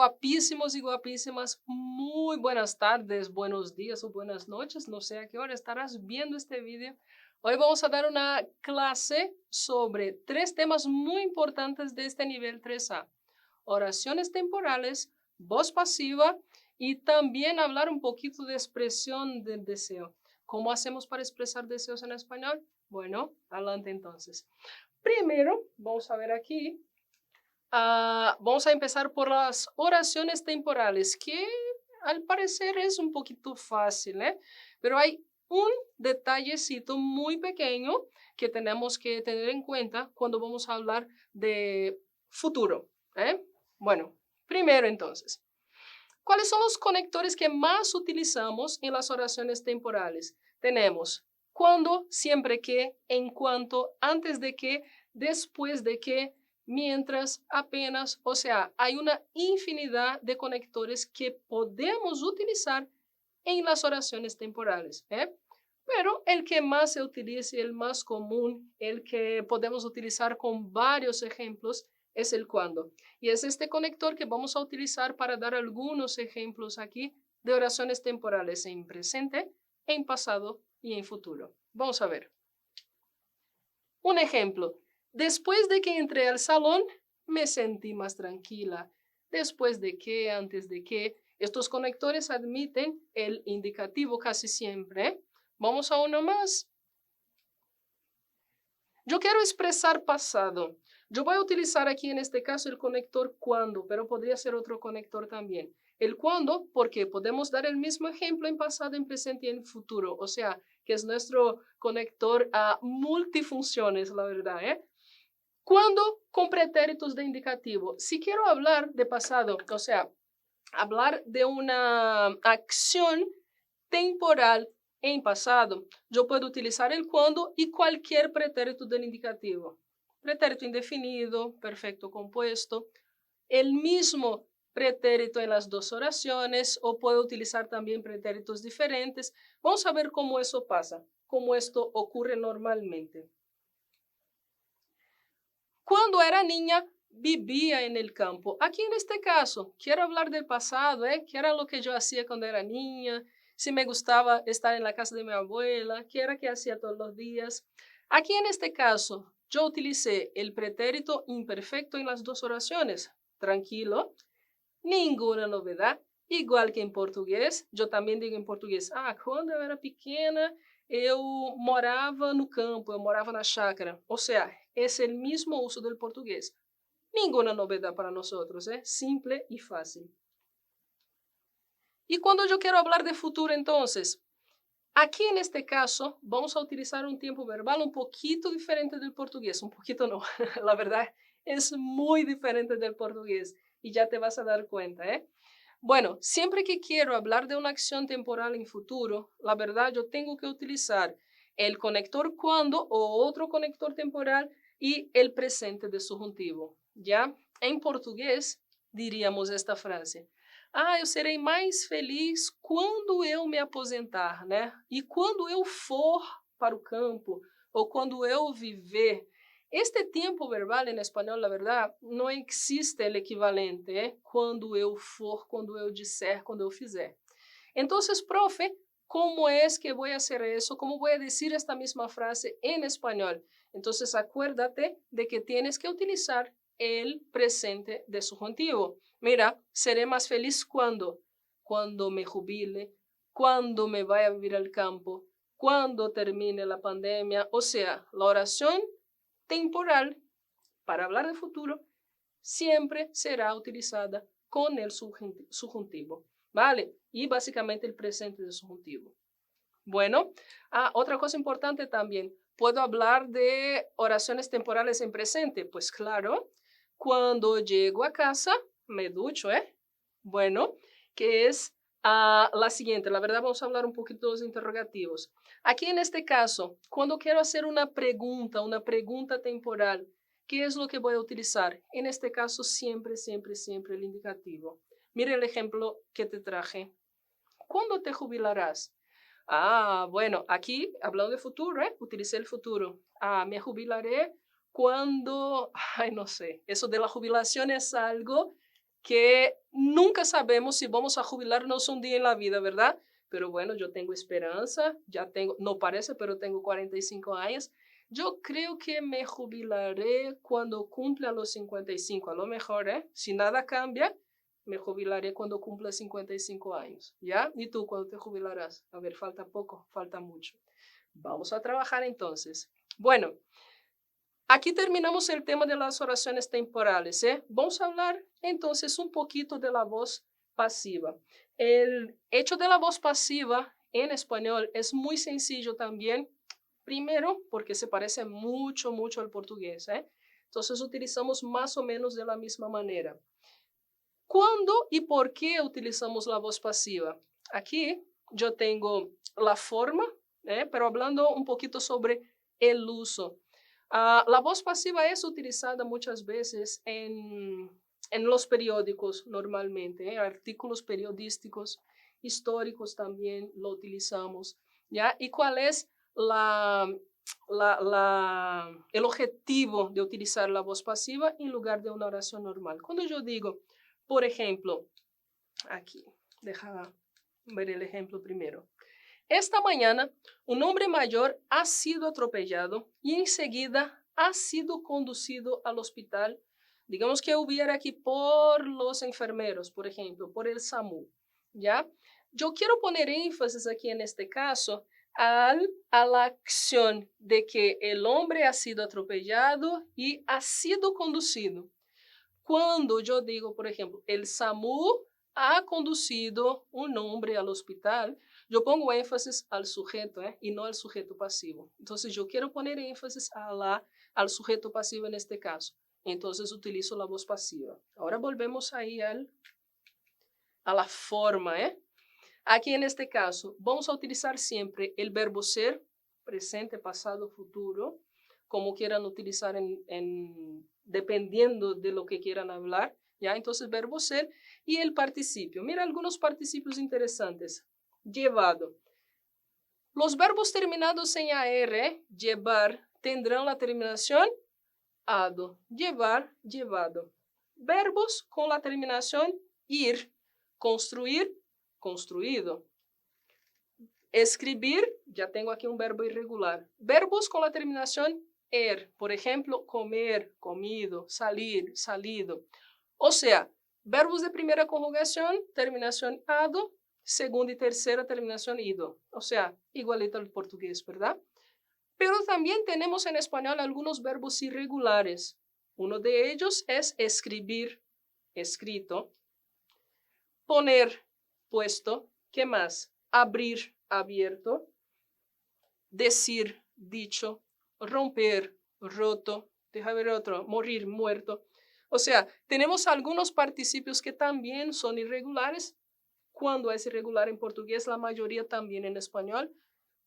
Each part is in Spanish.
Guapísimos y guapísimas, muy buenas tardes, buenos días o buenas noches. No sé a qué hora estarás viendo este video. Hoy vamos a dar una clase sobre tres temas muy importantes de este nivel 3A. Oraciones temporales, voz pasiva y también hablar un poquito de expresión del deseo. ¿Cómo hacemos para expresar deseos en español? Bueno, adelante entonces. Primero, vamos a ver aquí. Vamos a empezar por las oraciones temporales, que al parecer es un poquito fácil, ¿eh? Pero hay un detallecito muy pequeño que tenemos que tener en cuenta cuando vamos a hablar de futuro, ¿eh? Bueno, primero entonces, ¿cuáles son los conectores que más utilizamos en las oraciones temporales? Tenemos cuando, siempre que, en cuanto, antes de que, después de que, mientras, apenas. O sea, hay una infinidad de conectores que podemos utilizar en las oraciones temporales, ¿eh? Pero el que más se utiliza, el más común, el que podemos utilizar con varios ejemplos, es el cuando. Y es este conector que vamos a utilizar para dar algunos ejemplos aquí de oraciones temporales en presente, en pasado y en futuro. Vamos a ver. Un ejemplo. Después de que entré al salón, me sentí más tranquila. Después de que, antes de que. Estos conectores admiten el indicativo casi siempre. Vamos a uno más. Yo quiero expresar pasado. Yo voy a utilizar aquí en este caso el conector cuando, pero podría ser otro conector también. El cuando, porque podemos dar el mismo ejemplo en pasado, en presente y en futuro. O sea, que es nuestro conector a multifunciones, la verdad, ¿eh? Cuando con pretéritos de indicativo. Si quiero hablar de pasado, o sea, hablar de una acción temporal en pasado, yo puedo utilizar el cuando y cualquier pretérito del indicativo. Pretérito indefinido, perfecto compuesto, el mismo pretérito en las dos oraciones, o puedo utilizar también pretéritos diferentes. Vamos a ver cómo eso pasa, cómo esto ocurre normalmente. Cuando era niña, vivía en el campo. Aquí en este caso, quiero hablar del pasado, ¿eh? ¿Qué era lo que yo hacía cuando era niña? Si me gustaba estar en la casa de mi abuela, ¿qué era que hacía todos los días? Aquí en este caso, yo utilicé el pretérito imperfecto en las dos oraciones. Tranquilo, ninguna novedad. Igual que em português, eu também digo em português, quando eu era pequena, eu morava no campo, eu morava na chácara. Ou seja, esse é o mesmo uso do português. Ninguna novedade para nós, simple e fácil. E quando eu quero falar de futuro, então, aqui neste caso, vamos a utilizar um tempo verbal um pouquito diferente do português. Um pouquito não, la verdade, é muito diferente do português. E já te vas a dar conta, ¿eh? Bueno, siempre que quiero hablar de una acción temporal en futuro, la verdad yo tengo que utilizar el conector cuando o otro conector temporal y el presente de subjuntivo. ¿Ya? En portugués diríamos esta frase. Eu serei mais feliz quando eu me aposentar, né? E quando eu for para o campo, ou quando eu viver. Este tiempo verbal en español, la verdad, no existe el equivalente, ¿eh? Cuando eu for, cuando eu disser, cuando eu fizer. Entonces, profe, ¿cómo es que voy a hacer eso? ¿Cómo voy a decir esta misma frase en español? Entonces, acuérdate de que tienes que utilizar el presente de subjuntivo. Mira, seré más feliz cuando me jubile, cuando me vaya a vivir al campo, cuando termine la pandemia. O sea, la oración temporal para hablar de futuro siempre será utilizada con el subjuntivo, ¿vale? Y básicamente el presente del subjuntivo. Bueno, otra cosa importante también, ¿puedo hablar de oraciones temporales en presente? Pues claro, cuando llego a casa, me ducho, ¿eh? Bueno, que es la siguiente. La verdad, vamos a hablar un poquito de los interrogativos. Aquí en este caso, cuando quiero hacer una pregunta temporal, ¿qué es lo que voy a utilizar? En este caso, siempre, siempre, siempre el indicativo. Mire el ejemplo que te traje. ¿Cuándo te jubilarás? Bueno, aquí, hablando de futuro, utilicé el futuro. Me jubilaré cuando, no sé, eso de la jubilación es algo que nunca sabemos si vamos a jubilarnos un día en la vida, ¿verdad? Pero bueno, yo tengo esperanza, ya tengo, no parece, pero tengo 45 años. Yo creo que me jubilaré cuando cumpla los 55, a lo mejor, ¿eh? Si nada cambia, me jubilaré cuando cumpla 55 años, ¿ya? ¿Y tú cuándo te jubilarás? A ver, falta poco, falta mucho. Vamos a trabajar entonces. Bueno, aquí terminamos el tema de las oraciones temporales, ¿eh? Vamos a hablar entonces un poquito de la voz pasiva. El hecho de la voz pasiva en español es muy sencillo también. Primero, porque se parece mucho, mucho al portugués, ¿eh? Entonces utilizamos más o menos de la misma manera. ¿Cuándo y por qué utilizamos la voz pasiva? Aquí yo tengo la forma, pero hablando un poquito sobre el uso. La voz pasiva es utilizada muchas veces en los periódicos normalmente, artículos periodísticos, históricos también lo utilizamos, ¿ya? ¿Y cuál es el objetivo de utilizar la voz pasiva en lugar de una oración normal? Cuando yo digo, por ejemplo, aquí, deja ver el ejemplo primero. Esta mañana, un hombre mayor ha sido atropellado y enseguida ha sido conducido al hospital. Digamos que hubiera aquí por los enfermeros, por ejemplo, por el SAMU, ¿ya? Yo quiero poner énfasis aquí en este caso a la acción de que el hombre ha sido atropellado y ha sido conducido. Cuando yo digo, por ejemplo, el SAMU ha conducido un hombre al hospital, yo pongo énfasis al sujeto y no al sujeto pasivo. Entonces, yo quiero poner énfasis al sujeto pasivo en este caso. Entonces, utilizo la voz pasiva. Ahora volvemos ahí a la forma. Aquí en este caso, vamos a utilizar siempre el verbo ser, presente, pasado, futuro, como quieran utilizar dependiendo de lo que quieran hablar, ¿ya? Entonces, verbo ser y el participio. Mira algunos participios interesantes. Llevado. Los verbos terminados en AR, llevar, tendrán la terminación ado. Llevar, llevado. Verbos con la terminación ir. Construir, construido. Escribir, ya tengo aquí un verbo irregular. Verbos con la terminación er, por ejemplo, comer, comido, salir, salido. O sea, verbos de primera conjugación, terminación ado, segunda y tercera terminación ido. O sea, igualito al portugués, ¿verdad? Pero también tenemos en español algunos verbos irregulares. Uno de ellos es escribir, escrito, poner, puesto. ¿Qué más? Abrir, abierto, decir, dicho, romper, roto, deja ver otro, morir, muerto. O sea, tenemos algunos participios que también son irregulares. Cuando es irregular en portugués, la mayoría también en español.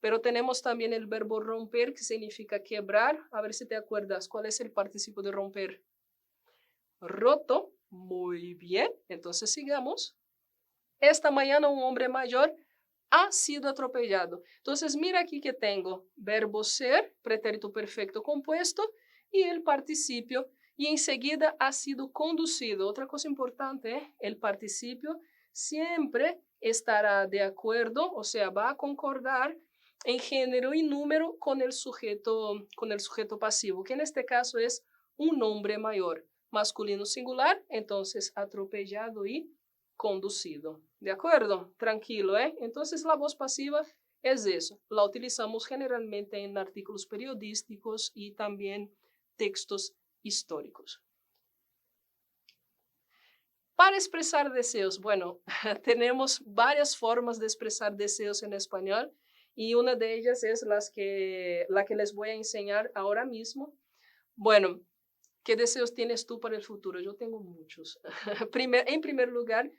Pero tenemos también el verbo romper, que significa quebrar. A ver si te acuerdas, ¿cuál es el participio de romper? Roto. Muy bien, entonces sigamos. Esta mañana un hombre mayor ha sido atropellado. Entonces, mira aquí que tengo verbo ser, pretérito perfecto compuesto, y el participio, y enseguida ha sido conducido. Otra cosa importante, el participio siempre estará de acuerdo, o sea, va a concordar en género y número con el sujeto pasivo, que en este caso es un hombre mayor, masculino singular, entonces atropellado y conducido. ¿De acuerdo? Tranquilo, ¿eh? Entonces la voz pasiva es eso. La utilizamos generalmente en artículos periodísticos y también textos históricos. Para expresar deseos, bueno, tenemos varias formas de expresar deseos en español y una de ellas es la que les voy a enseñar ahora mismo. Bueno, ¿qué deseos tienes tú para el futuro? Yo tengo muchos. En primer lugar,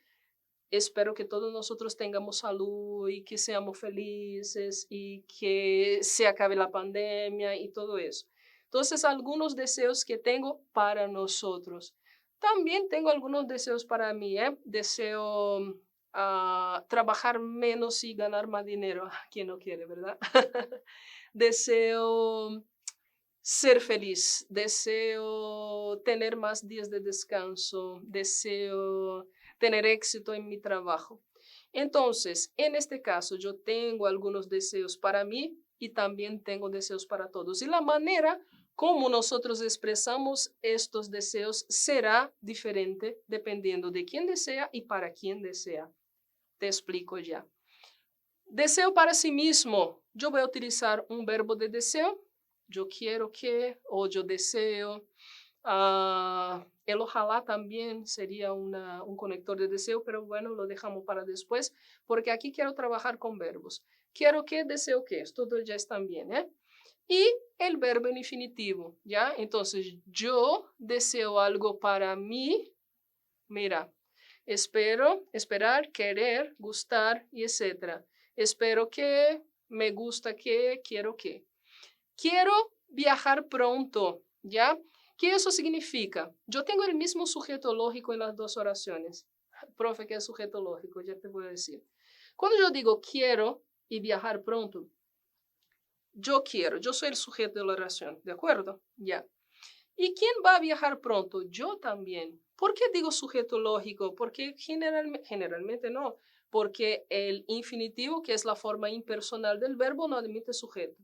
espero que todos nosotros tengamos salud y que seamos felices y que se acabe la pandemia y todo eso. Entonces, algunos deseos que tengo para nosotros. También tengo algunos deseos para mí. Deseo trabajar menos y ganar más dinero. ¿Quién no quiere, verdad? Deseo ser feliz, deseo tener más días de descanso, deseo tener éxito en mi trabajo. Entonces, en este caso, yo tengo algunos deseos para mí y también tengo deseos para todos. Y la manera como nosotros expresamos estos deseos será diferente dependiendo de quién desea y para quién desea. Te explico ya. Deseo para sí mismo. Yo voy a utilizar un verbo de deseo. Yo quiero que, o yo deseo. El ojalá también sería un conector de deseo, pero bueno, lo dejamos para después, porque aquí quiero trabajar con verbos. Quiero que, deseo que, todos ya están bien, ¿eh? Y el verbo en infinitivo, ¿ya? Entonces, yo deseo algo para mí, mira, espero, esperar, querer, gustar y etcétera. Espero que, me gusta que, quiero que. Quiero viajar pronto, ¿ya? ¿Qué eso significa? Yo tengo el mismo sujeto lógico en las dos oraciones. Profe, ¿qué es sujeto lógico? Ya te voy a decir. Cuando yo digo quiero y viajar pronto, yo quiero, yo soy el sujeto de la oración, ¿de acuerdo? Ya. ¿Y quién va a viajar pronto? Yo también. ¿Por qué digo sujeto lógico? Porque generalmente no, porque el infinitivo, que es la forma impersonal del verbo, no admite sujeto.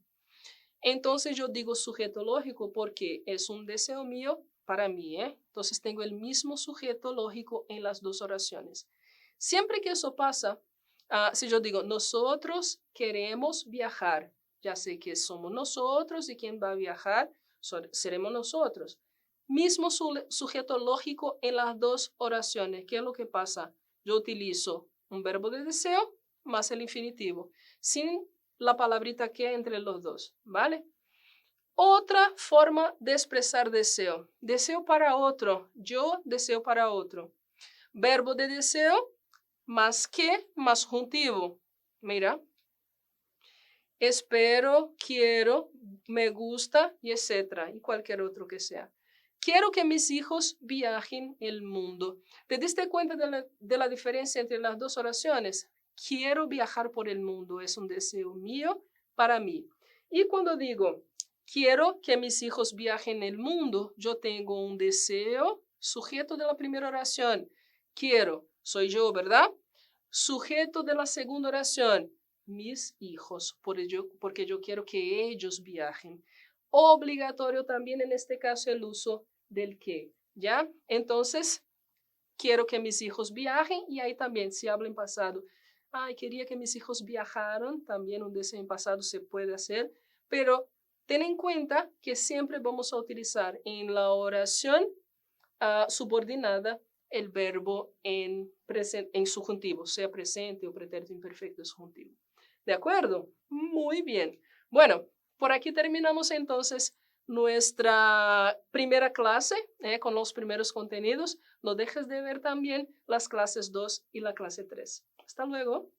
Entonces yo digo sujeto lógico porque es un deseo mío para mí, ¿eh? Entonces tengo el mismo sujeto lógico en las dos oraciones. Siempre que eso pasa, si yo digo nosotros queremos viajar, ya sé que somos nosotros y quien va a viajar seremos nosotros. Mismo sujeto lógico en las dos oraciones. ¿Qué es lo que pasa? Yo utilizo un verbo de deseo más el infinitivo, sin la palabrita que entre los dos, ¿vale? Otra forma de expresar deseo. Deseo para otro. Yo deseo para otro. Verbo de deseo más que, más juntivo. Mira. Espero, quiero, me gusta y etcétera. Y cualquier otro que sea. Quiero que mis hijos viajen el mundo. ¿Te diste cuenta de la diferencia entre las dos oraciones? Quiero viajar por el mundo. Es un deseo mío para mí. Y cuando digo, quiero que mis hijos viajen el mundo, yo tengo un deseo, sujeto de la primera oración. Quiero, soy yo, ¿verdad? Sujeto de la segunda oración, mis hijos, porque yo quiero que ellos viajen. Obligatorio también en este caso el uso del que, ¿ya? Entonces, quiero que mis hijos viajen y ahí también se habla en pasado. Ay, quería que mis hijos viajaran, también un deseo en pasado se puede hacer, pero ten en cuenta que siempre vamos a utilizar en la oración subordinada el verbo en subjuntivo, sea presente o pretérito imperfecto subjuntivo. ¿De acuerdo? Muy bien. Bueno, por aquí terminamos entonces nuestra primera clase con los primeros contenidos. No dejes de ver también las clases 2 y la clase 3. Hasta luego.